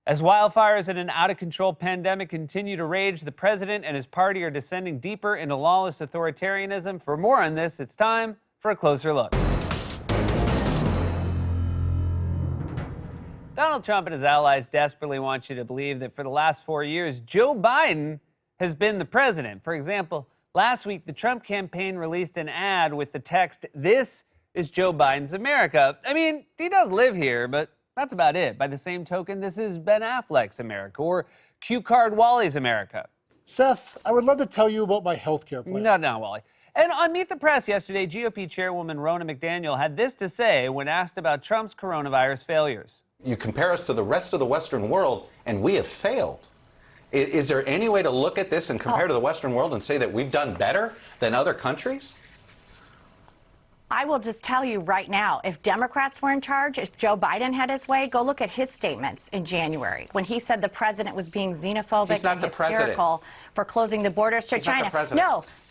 As wildfires and an out-of-control pandemic continue to rage, the president and his party are descending deeper into lawless authoritarianism. For more on this, it's time for a closer look. Donald Trump and his allies desperately want you to believe that for the last 4 years, Joe Biden has been the president. For example, last week, the Trump campaign released an ad with the text, "This is Joe Biden's America." I mean, he does live here, but that's about it. By the same token, this is Ben Affleck's America or Q Card Wally's America. Seth, I would love to tell you about my healthcare plan. No, Wally. And on Meet the Press yesterday, GOP chairwoman Ronna McDaniel had this to say when asked about Trump's coronavirus failures. You compare us to the rest of the Western world, and we have failed. Is there any way to look at this and compare to the Western world and say that we've done better than other countries? I will just tell you right now, if Democrats were in charge, if Joe Biden had his way, go look at his statements in January when he said the president was being xenophobic and hysterical for closing the borders to China.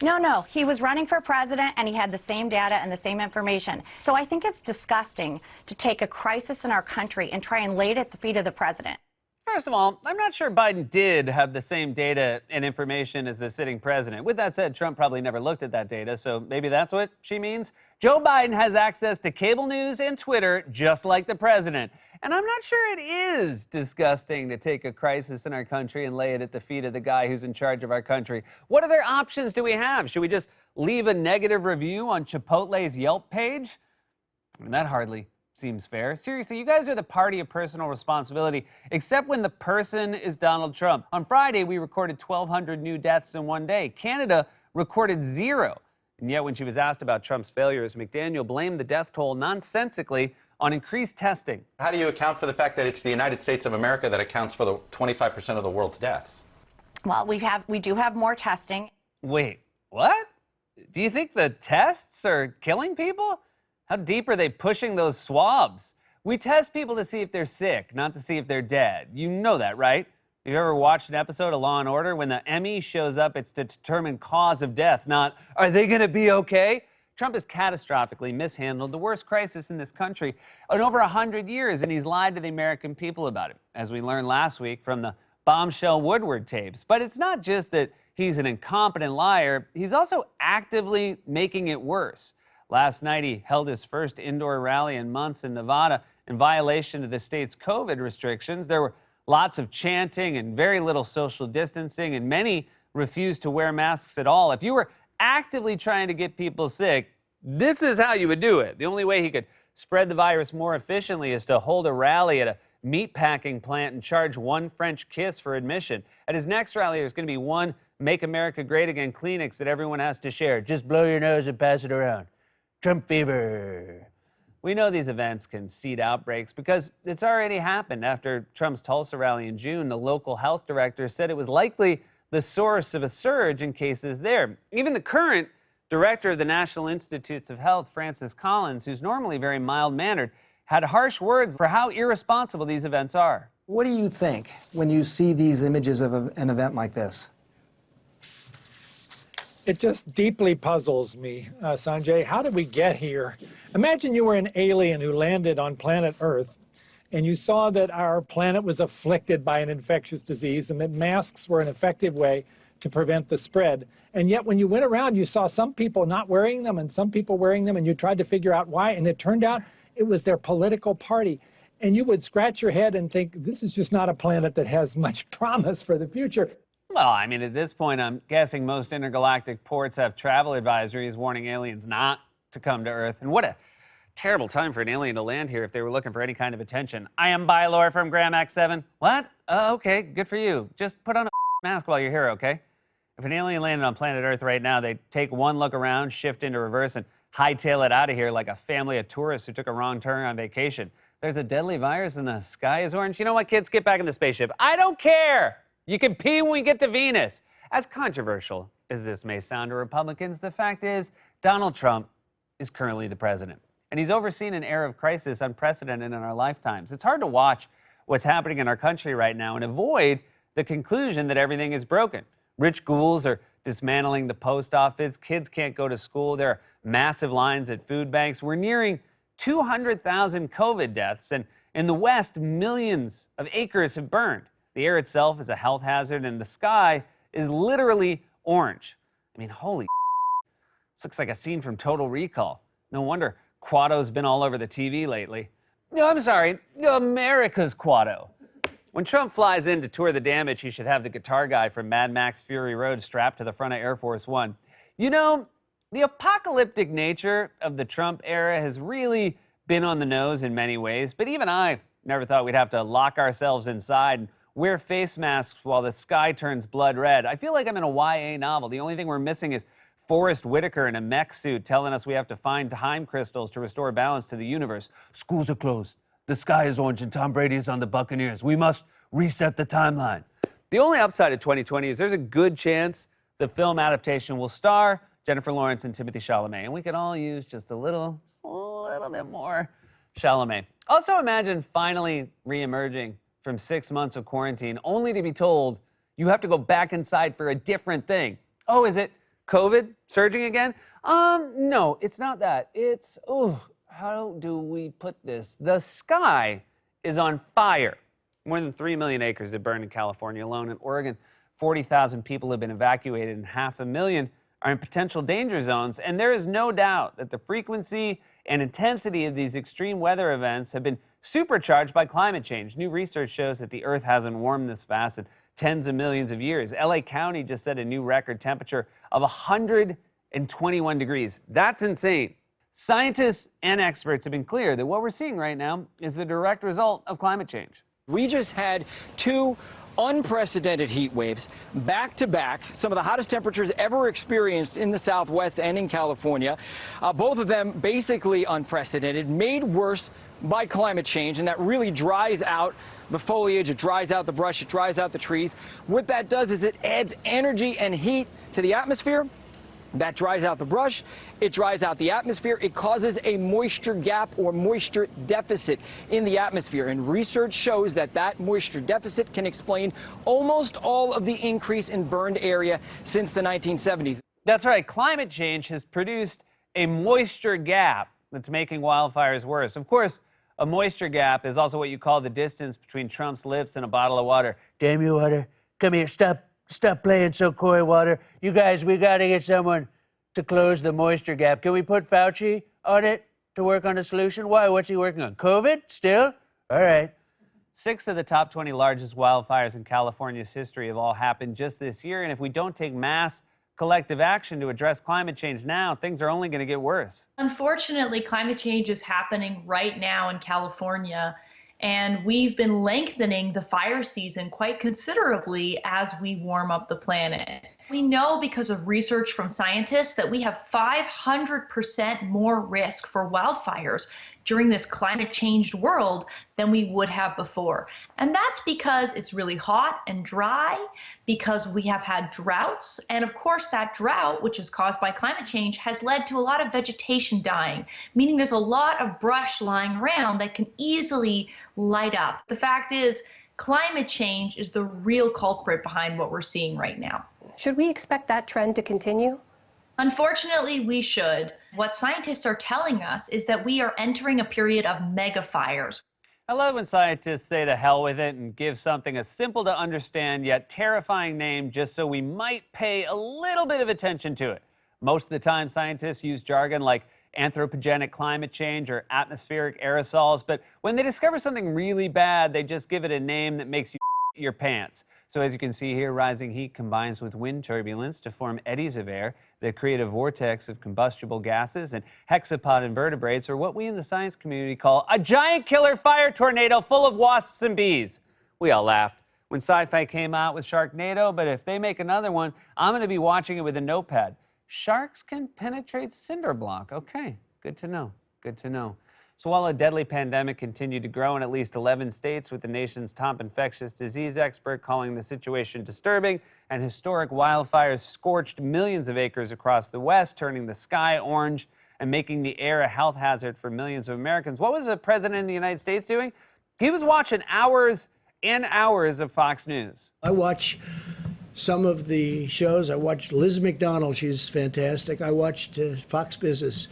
No. He was running for president and he had the same data and the same information. So I think it's disgusting to take a crisis in our country and try and lay it at the feet of the president. First of all, I'm not sure Biden did have the same data and information as the sitting president. With that said, Trump probably never looked at that data, so maybe that's what she means. Joe Biden has access to cable news and Twitter just like the president. And I'm not sure it is disgusting to take a crisis in our country and lay it at the feet of the guy who's in charge of our country. What other options do we have? Should we just leave a negative review on Chipotle's Yelp page? I mean, that hardly seems fair. Seriously, you guys are the party of personal responsibility, except when the person is Donald Trump. On Friday, we recorded 1,200 new deaths in one day. Canada recorded 0. And yet, when she was asked about Trump's failures, McDaniel blamed the death toll nonsensically on increased testing. How do you account for the fact that it's the United States of America that accounts for the 25% of the world's deaths? Well, we do have more testing. Wait, what? Do you think the tests are killing people? How deep are they pushing those swabs? We test people to see if they're sick, not to see if they're dead. You know that, right? Have you ever watched an episode of Law & Order? When the ME shows up, it's to determine cause of death, not, are they going to be okay? Trump has catastrophically mishandled the worst crisis in this country in over 100 years, and he's lied to the American people about it, as we learned last week from the bombshell Woodward tapes. But it's not just that he's an incompetent liar, he's also actively making it worse. Last night, he held his first indoor rally in months in Nevada in violation of the state's COVID restrictions. There were lots of chanting and very little social distancing, and many refused to wear masks at all. If you were actively trying to get people sick, this is how you would do it. The only way he could spread the virus more efficiently is to hold a rally at a meatpacking plant and charge one French kiss for admission. At his next rally, there's going to be one Make America Great Again Kleenex that everyone has to share. Just blow your nose and pass it around. Trump fever. We know these events can seed outbreaks because it's already happened. After Trump's Tulsa rally in June, the local health director said it was likely the source of a surge in cases there. Even the current director of the National Institutes of Health, Francis Collins, who's normally very mild-mannered, had harsh words for how irresponsible these events are. What do you think when you see these images of an event like this? It just deeply puzzles me, Sanjay. How did we get here? Imagine you were an alien who landed on planet Earth and you saw that our planet was afflicted by an infectious disease and that masks were an effective way to prevent the spread. And yet when you went around, you saw some people not wearing them and some people wearing them, and you tried to figure out why, and it turned out it was their political party. And you would scratch your head and think, this is just not a planet that has much promise for the future. Well, I mean, at this point, I'm guessing most intergalactic ports have travel advisories warning aliens not to come to Earth. And what a terrible time for an alien to land here if they were looking for any kind of attention. I am Bylor from Graham X7. What? Okay, good for you. Just put on a mask while you're here, okay? If an alien landed on planet Earth right now, they'd take one look around, shift into reverse, and hightail it out of here like a family of tourists who took a wrong turn on vacation. There's a deadly virus and the sky is orange. You know what, kids? Get back in the spaceship. I don't care. You can pee when we get to Venus. As controversial as this may sound to Republicans, the fact is Donald Trump is currently the president. And he's overseen an era of crisis unprecedented in our lifetimes. It's hard to watch what's happening in our country right now and avoid the conclusion that everything is broken. Rich ghouls are dismantling the post office. Kids can't go to school. There are massive lines at food banks. We're nearing 200,000 COVID deaths, and In the West, millions of acres have burned. The air itself is a health hazard, and the sky is literally orange. I mean, holy this looks like a scene from Total Recall. No wonder Quado's been all over the TV lately. No, I'm sorry, America's Quado. When Trump flies in to tour the damage, he should have the guitar guy from Mad Max Fury Road strapped to the front of Air Force One. You know, the apocalyptic nature of the Trump era has really been on the nose in many ways, but even I never thought we'd have to lock ourselves inside and wear face masks while the sky turns blood red. I feel like I'm in a YA novel. The only thing we're missing is Forrest Whitaker in a mech suit telling us we have to find time crystals to restore balance to the universe. Schools are closed. The sky is orange and Tom Brady is on the Buccaneers. We must reset the timeline. The only upside of 2020 is there's a good chance the film adaptation will star Jennifer Lawrence and Timothée Chalamet, and we could all use just a little bit more Chalamet. Also imagine finally re-emerging from 6 months of quarantine only to be told you have to go back inside for a different thing. Oh, is it COVID surging again? No, it's not that. It's, how do we put this? The sky is on fire. More than 3 million acres have burned in California alone. In Oregon, 40,000 people have been evacuated and 500,000 are in potential danger zones. And there is no doubt that the frequency and intensity of these extreme weather events have been supercharged by climate change. New research shows that the Earth hasn't warmed this fast in tens of millions of years. LA County just set a new record temperature of 121 degrees. That's insane. Scientists and experts have been clear that what we're seeing right now is the direct result of climate change. We just had 2 unprecedented heat waves back to back, some of the hottest temperatures ever experienced in the Southwest and in California. Both of them basically unprecedented, made worse by climate change, and that really dries out the foliage, it dries out the brush, it dries out the trees. What that does is it adds energy and heat to the atmosphere. That dries out the brush, it dries out the atmosphere, it causes a moisture gap or moisture deficit in the atmosphere. And research shows that that moisture deficit can explain almost all of the increase in burned area since the 1970s. That's right, climate change has produced a moisture gap that's making wildfires worse. Of course, a moisture gap is also what you call the distance between Trump's lips and a bottle of water. Damn you, water. Come here, Stop playing so coy, water. You guys, we got to get someone to close the moisture gap. Can we put Fauci on it to work on a solution? Why? What's he working on? COVID? Still? All right. 6 of the top 20 largest wildfires in California's history have all happened just this year. And if we don't take mass collective action to address climate change now, things are only going to get worse. Unfortunately, climate change is happening right now in California. And we've been lengthening the fire season quite considerably as we warm up the planet. We know because of research from scientists that we have 500% more risk for wildfires during this climate changed world than we would have before. And that's because it's really hot and dry, because we have had droughts. And of course, that drought, which is caused by climate change, has led to a lot of vegetation dying, meaning there's a lot of brush lying around that can easily light up. The fact is, climate change is the real culprit behind what we're seeing right now. Should we expect that trend to continue? Unfortunately, we should. What scientists are telling us is that we are entering a period of mega fires. I love when scientists say to hell with it and give something a simple to understand yet terrifying name just so we might pay a little bit of attention to it. Most of the time, scientists use jargon like anthropogenic climate change or atmospheric aerosols, but when they discover something really bad, they just give it a name that makes you your pants. So as you can see here, rising heat combines with wind turbulence to form eddies of air that create a vortex of combustible gases and hexapod invertebrates, or what we in the science community call a giant killer fire tornado full of wasps and bees. We all laughed when sci-fi came out with Sharknado, but if they make another one, I'm going to be watching it with a notepad. Sharks can penetrate cinder block. Okay, good to know. Good to know. So while a deadly pandemic continued to grow in at least 11 states, with the nation's top infectious disease expert calling the situation disturbing, and historic wildfires scorched millions of acres across the West, turning the sky orange and making the air a health hazard for millions of Americans, what was the president of the United States doing? He was watching hours and hours of Fox News. I watch some of the shows. I watched Liz McDonald. She's fantastic. I watched Fox Business.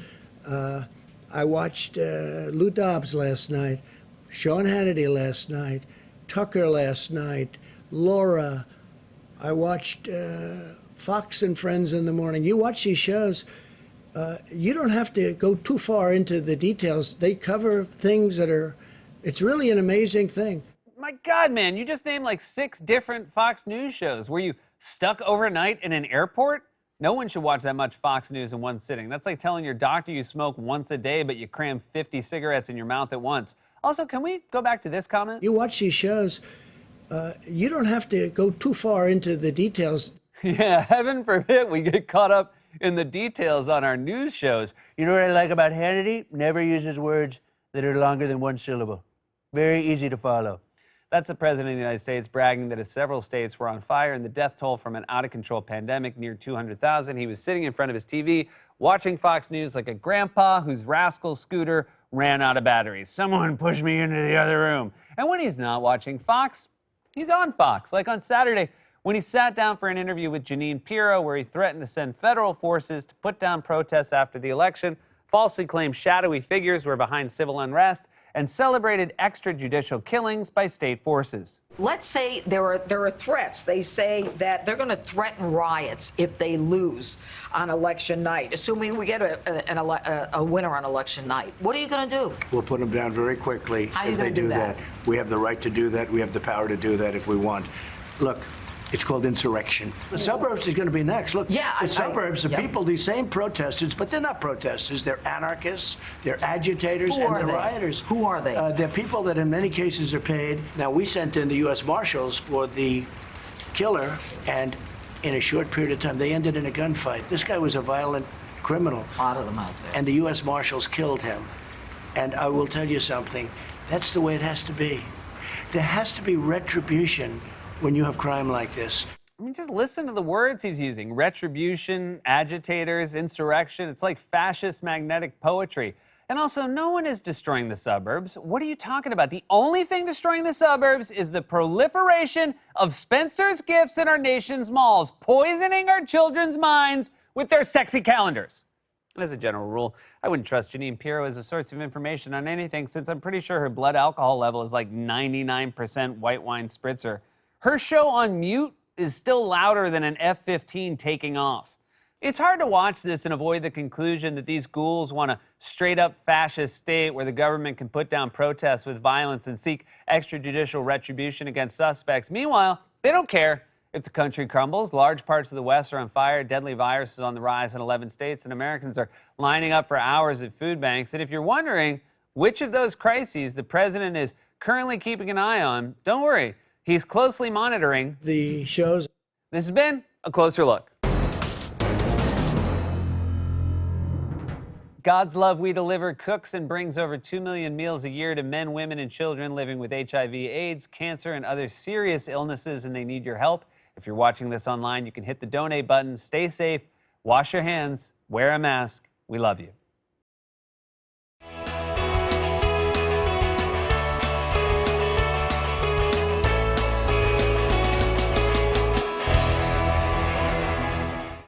I watched Lou Dobbs last night. Sean Hannity last night, Tucker last night, Laura. I watched Fox and Friends in the morning. You watch these shows, you don't have to go too far into the details. They cover things that are, it's really an amazing thing. My God, man, you just named like 6 different Fox News shows. Were you stuck overnight in an airport? No one should watch that much Fox News in one sitting. That's like telling your doctor you smoke once a day, but you cram 50 cigarettes in your mouth at once. Also, can we go back to this comment? You watch these shows, you don't have to go too far into the details. Yeah, heaven forbid we get caught up in the details on our news shows. You know what I like about Hannity? Never uses words that are longer than one syllable. Very easy to follow. That's the President of the United States bragging that as several states were on fire and the death toll from an out-of-control pandemic near 200,000, he was sitting in front of his TV watching Fox News like a grandpa whose rascal scooter ran out of batteries. Someone pushed me into the other room. And when he's not watching Fox, he's on Fox. Like on Saturday, when he sat down for an interview with Jeanine Pirro, where he threatened to send federal forces to put down protests after the election, falsely claimed shadowy figures were behind civil unrest, and celebrated extrajudicial killings by state forces. Let's say there are threats. They say that they're going to threaten riots if they lose on election night, assuming we get a winner on election night. What are you going to do? We'll put them down very quickly How are you if they gonna do do that? that. We have the right to do that. We have the power to do that if we want. Look, it's called insurrection. The suburbs is going to be next. Look, Yeah, the suburbs, the yeah. people, these same protesters, but they're not protesters. They're anarchists, they're agitators, Who and are they're they? rioters. Who are they? They're people that in many cases are paid. Now, we sent in the U.S. Marshals for the killer, and in a short period of time, they ended in a gunfight. This guy was a violent criminal. A lot of them out there. And the U.S. Marshals killed him. And I will tell you something, that's the way it has to be. There has to be retribution when you have crime like this. I mean, just listen to the words he's using. Retribution, agitators, insurrection. It's like fascist magnetic poetry. And also, no one is destroying the suburbs. What are you talking about? The only thing destroying the suburbs is the proliferation of Spencer's Gifts in our nation's malls, poisoning our children's minds with their sexy calendars. And as a general rule, I wouldn't trust Jeanine Pirro as a source of information on anything, since I'm pretty sure her blood alcohol level is like 99% white wine spritzer. Her show on mute is still louder than an F-15 taking off. It's hard to watch this and avoid the conclusion that these ghouls want a straight-up fascist state where the government can put down protests with violence and seek extrajudicial retribution against suspects. Meanwhile, they don't care if the country crumbles. Large parts of the West are on fire, deadly viruses on the rise in 11 states, and Americans are lining up for hours at food banks. And if you're wondering which of those crises the president is currently keeping an eye on, don't worry. He's closely monitoring The shows. This has been A Closer Look. God's Love We Deliver cooks and brings over 2 million meals a year to men, women, and children living with HIV, AIDS, cancer, and other serious illnesses, and they need your help. If you're watching this online, you can hit the donate button. Stay safe, wash your hands, wear a mask. We love you.